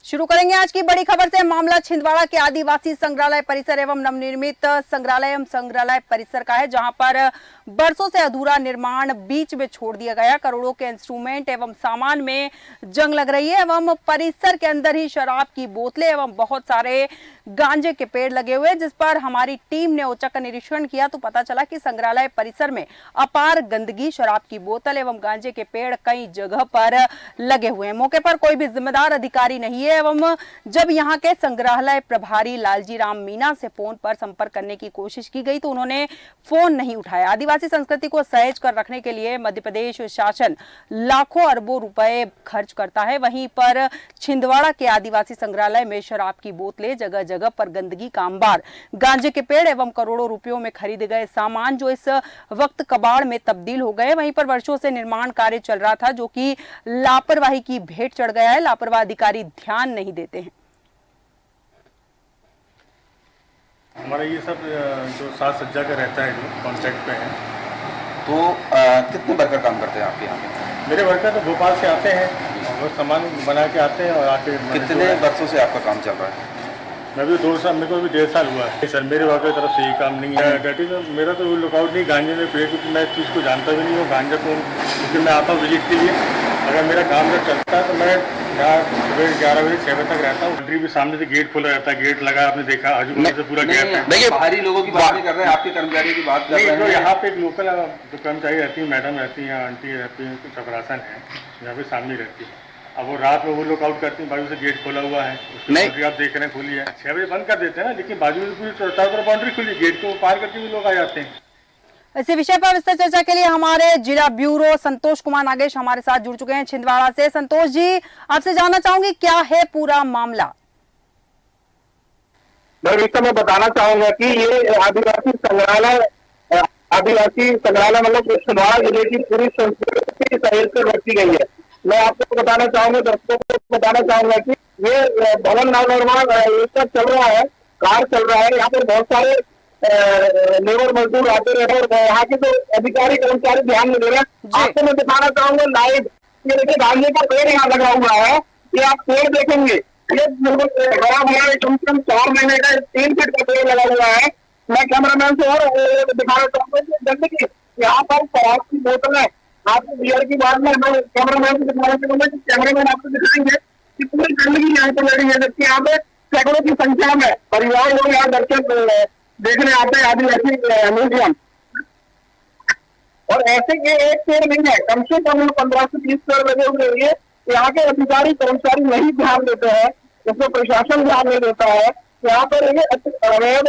शुरू करेंगे आज की बड़ी खबर से। मामला छिंदवाड़ा के आदिवासी संग्रहालय परिसर एवं नवनिर्मित संग्रहालय परिसर का है, जहां पर बरसों से अधूरा निर्माण बीच में छोड़ दिया गया। करोड़ों के इंस्ट्रूमेंट एवं सामान में जंग लग रही है एवं परिसर के अंदर ही शराब की बोतलें एवं बहुत सारे गांजे के पेड़ लगे हुए, जिस पर हमारी टीम ने औचक निरीक्षण किया तो पता चला कि संग्रहालय परिसर में अपार गंदगी, शराब की बोतल एवं गांजे के पेड़ कई जगह पर लगे हुए हैं। मौके पर कोई भी जिम्मेदार अधिकारी नहीं है एवं जब यहां के संग्रहालय प्रभारी लालजी राम मीना से फोन पर संपर्क करने की कोशिश की गई तो उन्होंने फोन नहीं उठाया। आदिवासी संस्कृति को सहेज कर रखने के लिए मध्य प्रदेश शासन लाखों अरबों रुपए खर्च करता है, वहीं पर छिंदवाड़ा के आदिवासी संग्रहालय में शराब की बोतलें, जगह जगह पर गंदगी का अंबार, गांजे के पेड़ एवं करोड़ों रुपयों में खरीदे गए सामान जो इस वक्त कबाड़ में तब्दील हो गए। वहीं पर वर्षों से निर्माण कार्य चल रहा था, जो कि लापरवाही की भेंट चढ़ गया है। लापरवाह अधिकारी ध्यान नहीं देते हैं। हमारा ये सब जो साज सज्जा का रहता है, जो कॉन्ट्रैक्ट पे है। तो कितने वर्कर काम करते हैं आपके यहाँ पे? मेरे वर्कर तो भोपाल से आते हैं और वो सामान बना के आते हैं और आके। कितने वर्षों से आपका काम चल रहा है? मैं भी 2 साल, मेरे को भी 1.5 साल हुआ है सर। मेरे वर्कर की तरफ से ये काम नहीं है। डेट इज मेरा तो लुकआउट नहीं गांजे में पेड़, क्योंकि मैं इस चीज़ को जानता भी नहीं हूँ गांजा कौन, क्योंकि मैं आता हूँ विजिट के लिए। अगर मेरा काम जब चलता है तो मैं यहाँ सुबह 11 बजे 6 बजे तक रहता हूँ। एंट्री भी सामने से गेट खुला रहता है, गेट लगा, आपने देखा आजू बाजू से पूरा गेट है। देखिए, बाहरी लोगों की बात नहीं कर रहे हैं, आपके कर्मचारियों की बात कर रहे हैं। तो यहाँ पे एक लोकल जो कर्मचारी रहती है, मैडम रहती है, आंटी रहती है, चपरासन है, यहाँ पे सामने रहती है। अब वो रात में वो लोग आउट करती हैं, बाजू से गेट खोला हुआ है, उसकी आप देख रहे हैं खुली है। 6 बजे बंद कर देते हैं ना, लेकिन बाजू में पूरी चारों तरफ बाउंड्री खुली, गेट को पार करके भी लोग आ जाते हैं। इसी विषय पर विस्तार चर्चा के लिए हमारे जिला ब्यूरो संतोष कुमार नागेश हमारे साथ जुड़ चुके हैं छिंदवाड़ा से। संतोष जी, आपसे जानना चाहूंगी क्या है पूरा मामला? मैं इस समय बताना चाहूंगा कि ये आदिवासी संग्रहालय मतलब छिंदवाड़ा जिले की पूरी संस्कृति सहेज कर रखी गई है। मैं आपको बताना चाहूंगा, दर्शकों को बताना चाहूंगा कि ये भवन नवनिर्माण इसका चल रहा है, कार्य चल रहा है। यहाँ पर बहुत सारे लेबर मजदूर आते रहे और यहाँ के जो अधिकारी कर्मचारी ध्यान नहीं दे रहे हैं। आपको मैं दिखाना चाहूंगा लाइव, ये देखिए गांजे का पेड़ यहाँ लगा हुआ है। ये आप पेड़ देखेंगे, ये बड़ा बड़ा कम से कम 4 महीने का 3 फीट का पेड़ लगा हुआ है। मैं कैमरामैन से और दिखाना चाहूंगा कि गंदगी यहाँ पर शराब की बोतलें, आपको बियर की बात में मैं कैमरामैन से दिखाना चाहूंगा कि कैमरामैन आपको दिखाएंगे कि पूरी गंदगी यहाँ पर लड़ी है, जबकि यहाँ पे सैकड़ों की संख्या में परिवार लोग यहाँ दर्शक देखने आते हैं आदिवासी म्यूजियम। और ऐसे ये एक पेड़ नहीं है, कम से कम 15 से 20 पेड़ लगे हुए हैं। यहाँ के अधिकारी कर्मचारी नहीं ध्यान देते हैं, इसमें प्रशासन ध्यान नहीं देता है। यहाँ पर अवैध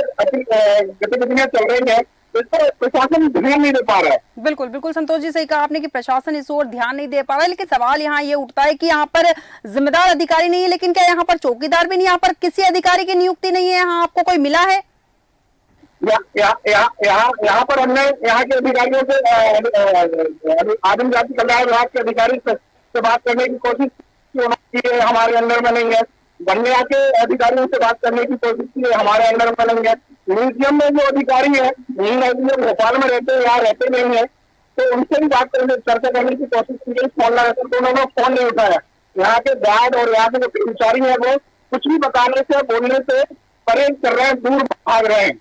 गतिविधियां चल रही है, इस पर प्रशासन ध्यान नहीं दे पा रहा है। बिल्कुल बिल्कुल संतोष जी, सही कहा आपने कि प्रशासन इस ओर ध्यान नहीं दे पा रहा है। लेकिन सवाल यहाँ ये उठता है कि यहाँ पर जिम्मेदार अधिकारी नहीं है, लेकिन क्या यहाँ पर चौकीदार भी नहीं, यहाँ पर किसी अधिकारी की नियुक्ति नहीं है? यहाँ आपको कोई मिला है? यहाँ पर हमने यहाँ के अधिकारियों से आदिम जाति कल्याण विभाग के अधिकारी से बात करने की कोशिश की है, हमारे अंडर में नहीं है। बंगला के अधिकारियों से बात करने की कोशिश की है, हमारे अंडर में नहीं है। म्यूजियम में जो अधिकारी है, भोपाल में रहते हैं, यहाँ रहते नहीं है, तो उनसे भी बात करने चर्चा करने की कोशिश की गई, फोन लगाकर, तो उन्होंने फोन नहीं उठाया। यहाँ के गार्ड और यहाँ के जो कर्मचारी है वो कुछ भी बताने से, बोलने से परहेज कर रहे हैं, दूर भाग रहे हैं।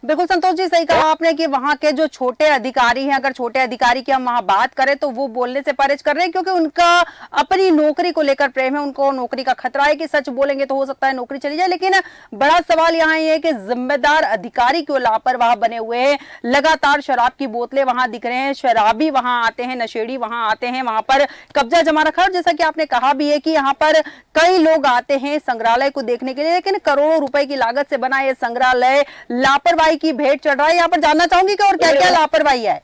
बिल्कुल संतोष जी, सही कहा आपने कि वहां के जो छोटे अधिकारी हैं, अगर छोटे अधिकारी की हम वहां बात करें तो वो बोलने से परहेज कर रहे हैं, क्योंकि उनका अपनी नौकरी को लेकर प्रेम है, उनको नौकरी का खतरा है कि सच बोलेंगे तो हो सकता है नौकरी चली जाए। लेकिन बड़ा सवाल यहाँ ये है कि जिम्मेदार अधिकारी क्यों लापरवाह बने हुए हैं। लगातार शराब की बोतलें वहां दिख रहे हैं, शराबी वहां आते हैं, नशेड़ी वहां आते हैं, वहां पर कब्जा जमा रखा है। जैसा कि आपने कहा भी है कि यहाँ पर कई लोग आते हैं संग्रहालय को देखने के लिए, लेकिन करोड़ों रुपए की लागत से बना ये संग्रहालय लापरवाही की भेंट चढ़ रहा है। यहाँ पर जानना चाहूंगी कि और क्या क्या लापरवाही है?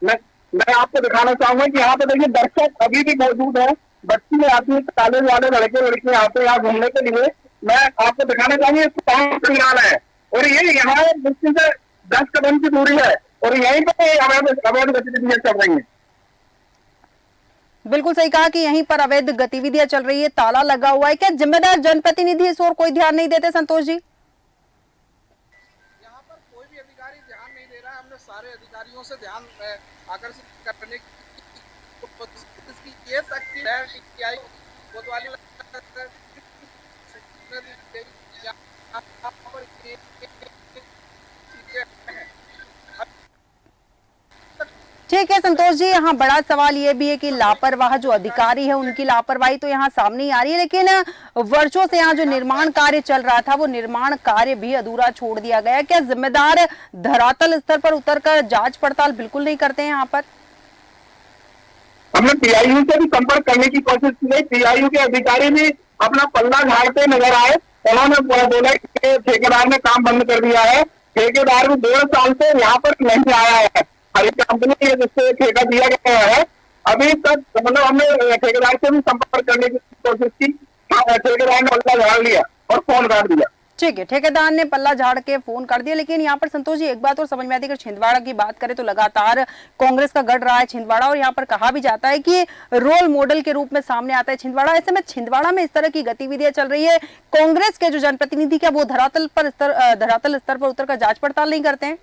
मैं आपको दिखाना चाहूंगा कि यहाँ पे देखिए दर्शक अभी भी मौजूद है, बच्चे आती है, कॉलेज वाले लड़के लड़कियां आते हैं यहाँ घूमने के लिए। मैं आपको दिखाना चाहूंगा संग्रहालय है और ये यहाँ मुश्किल से 10 कदम की दूरी है और यहीं पर अवैध गतिविधियां चल रही है। बिल्कुल सही कहा कि यहीं पर अवैध गतिविधियां चल रही है, ताला लगा हुआ है। क्या जिम्मेदार जनप्रतिनिधि इस ओर कोई ध्यान नहीं देते संतोष जी? यहाँ पर कोई भी अधिकारी ध्यान नहीं दे रहा है। हमने सारे अधिकारियों से ध्यान आकर्षित करने की इसकी ये शक्ति है कि आई कोतवाली ठीक है संतोष जी, यहाँ बड़ा सवाल ये भी है कि लापरवाह जो अधिकारी है उनकी लापरवाही तो यहाँ सामने ही आ रही है, लेकिन वर्षों से यहाँ जो निर्माण कार्य चल रहा था वो निर्माण कार्य भी अधूरा छोड़ दिया गया। क्या जिम्मेदार धरातल स्तर पर उतरकर जांच पड़ताल बिल्कुल नहीं करते हैं यहाँ पर? हमने पीआईयू से भी संपर्क करने की कोशिश की। पीआईयू के अधिकारी भी अपना पल्ला झाड़ते नजर आए। उन्होंने बोला कि ठेकेदार ने काम बंद कर दिया है। ठेकेदार भी 1.5 साल से यहाँ पर नहीं आया है। हरी कंपनी है जिससे ठेका दिया गया है, अभी तक मतलब हमने ठेकेदार से भी संपर्क करने की कोशिश की। ठेकेदार ने पल्ला झाड़ लिया और फोन काट दिया। ठीक है, ठेकेदार ने पल्ला झाड़ के फोन कर दिया। लेकिन यहाँ पर संतोष जी एक बात और समझ में आती है, अगर छिंदवाड़ा की बात करें तो लगातार कांग्रेस का गढ़ रहा है छिंदवाड़ा, और यहाँ पर कहा भी जाता है कि रोल मॉडल के रूप में सामने आता है छिंदवाड़ा। ऐसे में छिंदवाड़ा में इस तरह की गतिविधियां चल रही है, कांग्रेस के जो जनप्रतिनिधि क्या वो धरातल स्तर पर उतरकर जांच पड़ताल नहीं करते हैं?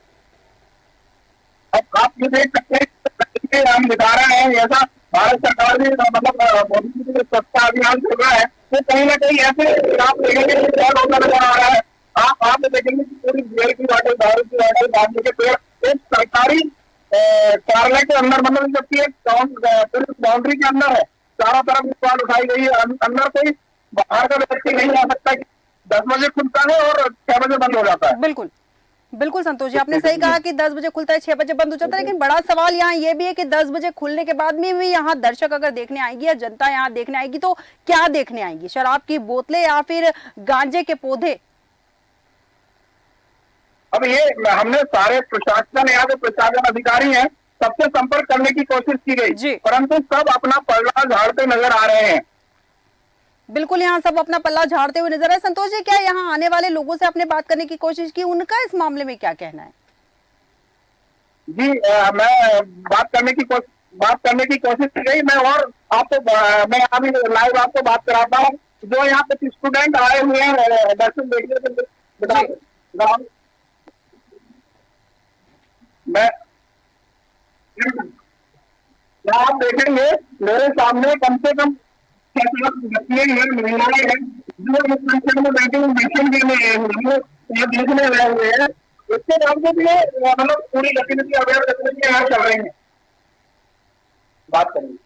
अब आप ये देख सकते हैं, हम दिखा रहे हैं ऐसा भारत सरकार ने मतलब मोदी जी का स्वच्छता अभियान चल रहा है, तो कहीं ना कहीं ऐसे आप देखेंगे क्या होता नजर आ रहा है। आप देखेंगे कि पूरी बियर की बाटल, दारू की बाटल, बांधने के पेड़ एक सरकारी कार्यालय के अंदर, मतलब जबकि एक पुलिस बाउंड्री के अंदर है, चारों तरफ सवाल उठाई गई है। अंदर कोई बाहर का व्यक्ति नहीं आ सकता। 10 बजे खुलता है और 6 बजे बंद हो जाता है। बिल्कुल बिल्कुल संतोष जी, आपने सही कहा कि 10 बजे खुलता है, 6 बजे बंद हो जाता है। लेकिन बड़ा सवाल यहाँ ये भी है कि 10 बजे खुलने के बाद में भी यहाँ दर्शक अगर देखने आएगी या जनता यहाँ देखने आएगी तो क्या देखने आएगी? शराब की बोतलें या फिर गांजे के पौधे? अब ये हमने सारे प्रशासन, यहाँ के प्रशासन अधिकारी हैं, सबसे संपर्क करने की कोशिश की गई, परंतु सब अपना पल्ला झाड़ते नजर आ रहे हैं। बिल्कुल, यहाँ सब अपना पल्ला झाड़ते हुए नजर आए। संतोष जी, क्या यहाँ आने वाले लोगों से आपने बात करने की कोशिश की? उनका इस मामले में क्या कहना है? जी मैं बात करने की कोशिश की गई। मैं और आपको मैं अभी लाइव आपको बात कराता हूँ। जो यहाँ पे स्टूडेंट आए हुए हैं दर्शन देखने के लिए, मैं आप देखेंगे मेरे सामने कम से कम महिलाएं हैं जो इस फंक्शन में बैठे हुए भाषण देखने रहे हुए हैं। इसके बावजूद ये मतलब पूरी गतिविधि, अवैध गतिविधियां यहाँ चल रही हैं। बात करेंगे,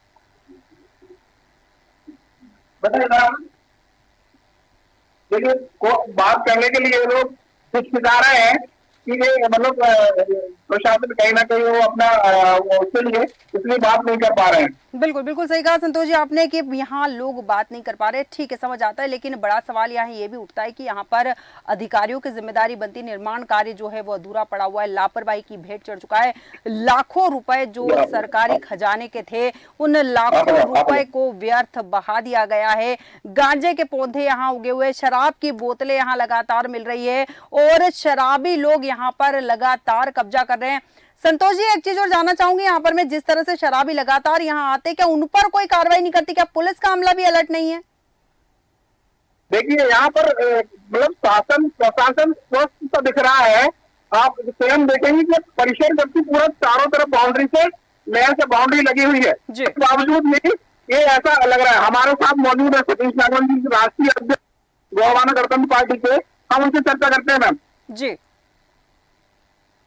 बताइए। देखिए बात करने के लिए लोग हिचकिचा रहे हैं कि ये मतलब प्रशासन कहीं ना कहीं वो अपना उसके लिए इसलिए बात नहीं कर पा रहे हैं। बिल्कुल बिल्कुल सही कहा संतोष जी आपने कि यहाँ लोग बात नहीं कर पा रहे। ठीक है, समझ आता है, लेकिन बड़ा सवाल यहाँ ये भी उठता है कि यहाँ पर अधिकारियों की जिम्मेदारी बनती, निर्माण कार्य जो है वो अधूरा पड़ा हुआ है, लापरवाही की भेंट चढ़ चुका है। लाखों रुपए जो सरकारी खजाने के थे उन लाखों रुपए को व्यर्थ बहा दिया गया है। गांजे के पौधे यहाँ उगे हुए, शराब की बोतलें यहाँ लगातार मिल रही है और शराबी लोग यहाँ पर लगातार कब्जा कर रहे हैं। संतोष जी, एक चीज और जानना चाहूंगी, यहाँ पर मैं जिस तरह से शराबी लगातार यहाँ आते, क्या उन पर कोई कार्रवाई नहीं करती? क्या पुलिस का अमला भी अलर्ट नहीं है? देखिए यहाँ पर मतलब प्रशासन स्वस्थ सा दिख रहा है। आप स्वयं देखेंगे कि परिसर जबकि पूरा चारों तरफ बाउंड्री से नहर से बाउंड्री लगी हुई है, इस बावजूद भी ये ऐसा लग रहा है। हमारे साथ मौजूद है सतीश नागवन जी, राष्ट्रीय अध्यक्ष गोवाना गणतंत्र पार्टी के, हम उनसे चर्चा करते हैं। मैम जी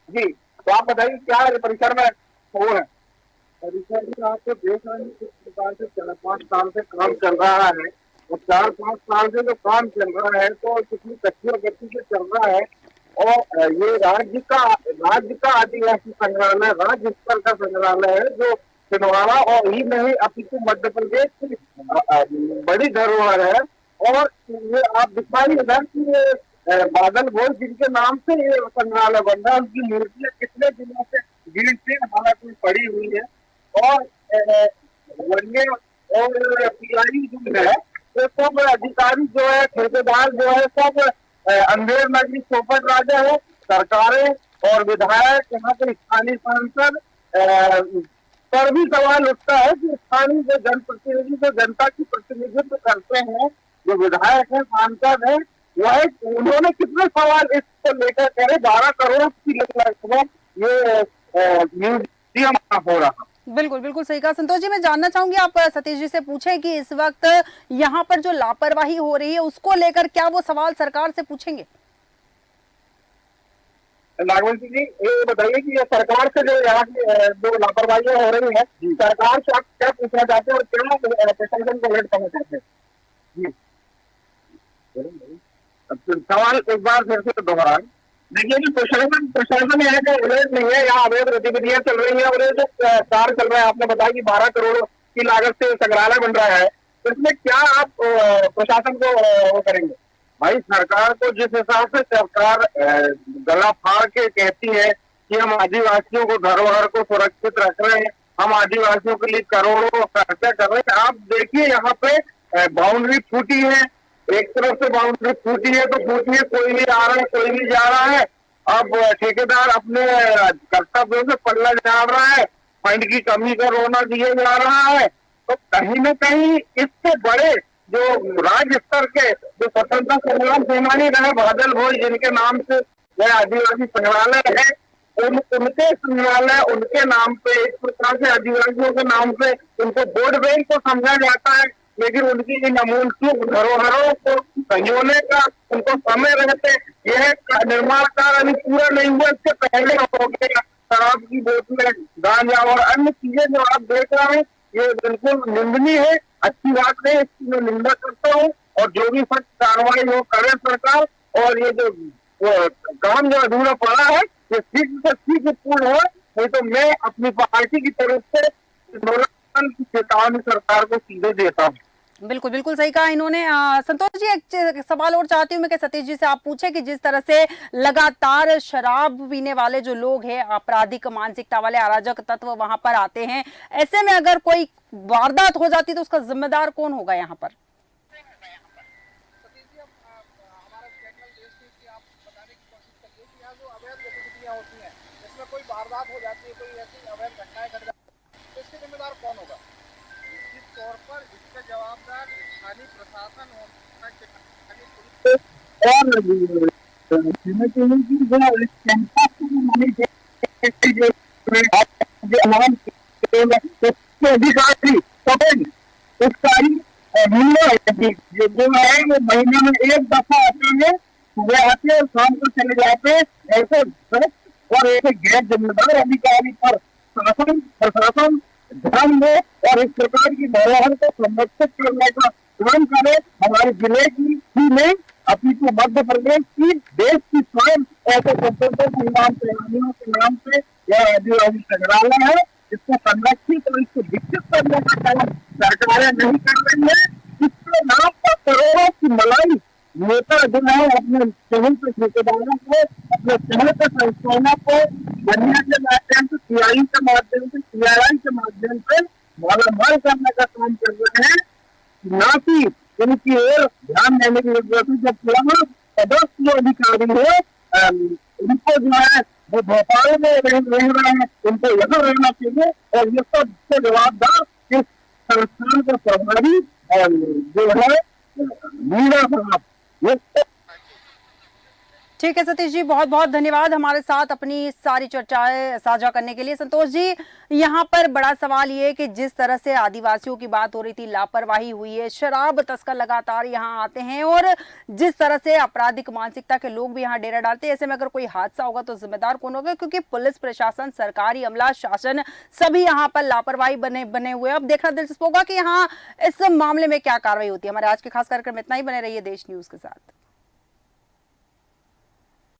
जी, तो आप बताइए क्या परिसर में वो है? परिसर में आपको देख रहे हैं किस प्रकार से 4-5 साल से काम चल रहा है, और 4-5 साल से जो काम चल रहा है तो कितनी कच्ची गति से चल रहा है। और ये राज्य का आदिवासी संग्रहालय, राज्य स्तर का संग्रहालय है जो छिंदवाड़ा और ही नहीं अपितु मध्य प्रदेश की बड़ी धरोहर है। और ये आप दिखाइए इधर की बादल भोज जिनके नाम से ये संग्रहालय बन रहा है, उनकी मूर्तियां कितने दिनों से भीड़ से हालात में पड़ी हुई है। और वन्य और पीआई जो है वो सब अधिकारी जो है, ठेकेदार जो है, सब अंधेर नगरी चौपट राजा है। सरकारें और विधायक, यहाँ के स्थानीय सांसद पर भी सवाल उठता है कि स्थानीय जो जनप्रतिनिधि, जो जनता की प्रतिनिधित्व करते हैं, जो विधायक है, सांसद है, वह उन्होंने कितने सवाल इसको लेकर करे। 12 करोड़ की लगभग ये म्यूजियम हो रहा। बिल्कुल बिल्कुल बिल्कुल सही कहा संतोष जी। मैं जानना चाहूंगी, आप सतीश जी से पूछें कि इस वक्त यहाँ पर जो लापरवाही हो रही है उसको लेकर क्या वो सवाल सरकार से पूछेंगे? नागवंशी जी, ये बताइए कि ये सरकार से जो यहाँ की जो लापरवाहियां हो रही है, सरकार से आप क्या पूछना चाहते हैं और क्या प्रशासन को अलर्ट करना चाहते हैं? जी, सवाल एक बार फिर से दोहराएं। देखिए कि प्रशासन यहाँ का अलर्ट नहीं है, यहाँ अवैध गतिविधियां चल रही है और ये जो कार्य चल रहा है, आपने बताया कि 12 करोड़ की लागत से संग्रहालय बन रहा है, तो इसमें क्या आप प्रशासन को वो करेंगे? भाई, सरकार को जिस हिसाब से सरकार गला फाड़ के कहती है कि हम आदिवासियों को धरोहर को सुरक्षित रख रहे हैं, हम आदिवासियों के लिए करोड़ों खर्चा कर रहे हैं, आप देखिए यहाँ पे बाउंड्री फूटी है, एक तरफ से बाउंड्री फूटी है तो फूटी है, कोई भी आ रहा है कोई भी जा रहा है। अब ठेकेदार अपने कर्तव्यों से पल्ला झाड़ रहा है, फंड की कमी का रोना दिया जा रहा है, तो कहीं न कहीं इससे बड़े जो राज्य स्तर के जो स्वतंत्रता संग्राम सेनानी रहे बादल भोज, जिनके नाम से यह आदिवासी संग्रहालय है, उनके संग्रहालय उनके नाम पे एक प्रकार से आदिवासियों के नाम पे उनको वोट बैंक को समझा जाता है, लेकिन उनकी इन अमूल्य धरोहरों को संजोने का उनको समय रहते यह निर्माण कार्य अभी पूरा नहीं हुआ, इससे पहले हो गया। शराब की बोतलें, गांजा और अन्य चीजें जो आप देख रहे हैं, ये बिल्कुल निंदनीय है, अच्छी बात नहीं, इसकी मैं निंदा करता हूँ और जो भी सख्त कार्रवाई वो करे सरकार, और ये जो काम जो अधूरा पड़ा है ये शीघ्र से शीघ्र पूर्ण हो, नहीं तो मैं अपनी पार्टी की तरफ से की चेतावनी सरकार को सीधे देता हूँ। बिल्कुल बिल्कुल सही कहा इन्होंने। संतोष जी, एक सवाल और चाहती हूँ मैं कि सतीश जी से आप पूछे कि जिस तरह से लगातार शराब पीने वाले जो लोग हैं, आपराधिक मानसिकता वाले अराजक तत्व वहां पर आते हैं, ऐसे में अगर कोई वारदात हो जाती तो उसका जिम्मेदार कौन होगा यहाँ पर? सतीश जी, अब हमारा चैनल देश की आप बताने की कोशिश करिए कि यहाँ जो अवैध गतिविधियाँ होती हैं, इसमें कोई वारदात हो जाती है, कोई ऐसी अवैध घटनाएं घट जाती है, तो इसके जिम्मेदार कौन होगा? निश्चित तौर पर इसका जवाबदार स्थानीय प्रशासन होना चाहिए अधिकारी जो है वो महीने में एक दफा आते हैं, सुबह आते हैं और शाम को चले जाते हैं। ऐसे और ऐसे गैर जिम्मेदार अधिकारी पर शासन प्रशासन ध्यान दे और इस प्रकार की धरोहर को संरक्षित करने का काम करे। हमारे जिले की ही नहीं, अपनी तो मध्य प्रदेश की, देश की स्वयं ऐसे स्वतंत्रता संग्राम सेनानियों के नाम से यह आदिवासी संग्रहालय है, इसको संरक्षित और इसको विकसित करने का काम सरकारें नहीं कर रही है। इसके नाम पर करोड़ों की मलाई नेता जो है अपने शहर के ठेकेदारों को, अपने शहर के संस्थानों को दुनिया के माध्यम से, सीआई के माध्यम से, सीआरआई के माध्यम से मालामाल करने का काम कर रहे हैं, ना कि इनकी ओर ध्यान देने की जरूरत है। जब पुराना पदस्थ जो अधिकारी है उनको जो है वो भोपाल में रह रहे हैं, उनको यहाँ रहना चाहिए और ये सबसे जवाबदार इस संस्थान का प्रभारी जो है मीरा साहब। ठीक है सतीश जी, बहुत बहुत धन्यवाद हमारे साथ अपनी सारी चर्चाएं साझा करने के लिए। संतोष जी, यहाँ पर बड़ा सवाल ये है कि जिस तरह से आदिवासियों की बात हो रही थी, लापरवाही हुई है, शराब तस्कर लगातार यहाँ आते हैं और जिस तरह से आपराधिक मानसिकता के लोग भी यहाँ डेरा डालते हैं, ऐसे में अगर कोई हादसा होगा तो जिम्मेदार कौन होगा? क्योंकि पुलिस प्रशासन, सरकारी अमला, शासन सभी यहाँ पर लापरवाही बने हुए। अब देखना दिलचस्प होगा कि यहाँ इस मामले में क्या कार्रवाई होती है। हमारे आज के खास कार्यक्रम में इतना ही, बने रहिए देश न्यूज के साथ।